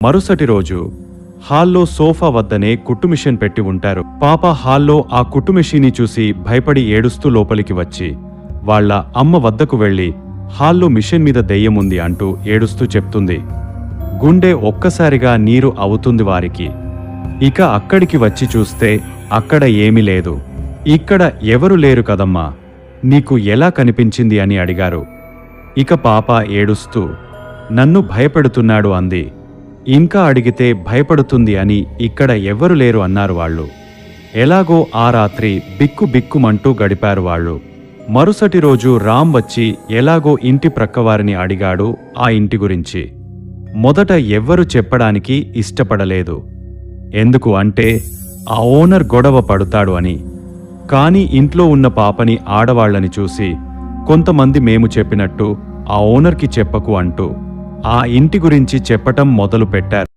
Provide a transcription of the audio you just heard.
మరుసటి రోజు హాల్లో సోఫా వద్దనే కుట్టు మిషన్ పెట్టి ఉంటారు. పాప హాల్లో ఆ కుట్టు మిషన్ని చూసి భయపడి ఏడుస్తూ లోపలికి వచ్చి వాళ్ళ అమ్మ వద్దకు వెళ్లి హాల్లో మిషన్ మీద దెయ్యముంది అంటూ ఏడుస్తూ చెప్తుంది. గుండె ఒక్కసారిగా నీరు అవుతుంది వారికి. ఇక అక్కడికి వచ్చి చూస్తే అక్కడ ఏమీ లేదు. ఇక్కడ ఎవరు లేరు కదమ్మా, నీకు ఎలా కనిపించింది అని అడిగారు. ఇక పాప ఏడుస్తూ నన్ను భయపెడుతున్నాడు అంది. ఇంకా అడిగితే భయపడుతుంది అని ఇక్కడ ఎవ్వరు లేరు అన్నారు వాళ్ళు. ఎలాగో ఆ రాత్రి బిక్కుబిక్కుమంటూ గడిపారు వాళ్ళు. మరుసటి రోజు రామ్ వచ్చి ఎలాగో ఇంటి ప్రక్కవారిని అడిగాడు ఆ ఇంటి గురించి. మొదట ఎవ్వరు చెప్పడానికి ఇష్టపడలేదు. ఎందుకు అంటే ఆ ఓనర్ గొడవ పడుతాడు అని. కాని ఇంట్లో ఉన్న పాపని ఆడవాళ్లని చూసి కొంతమంది మేము చెప్పినట్టు ఆ ఓనర్కి చెప్పకు అంటూ ఆ ఇంటి గురించి చెప్పటం మొదలు పెట్టారు.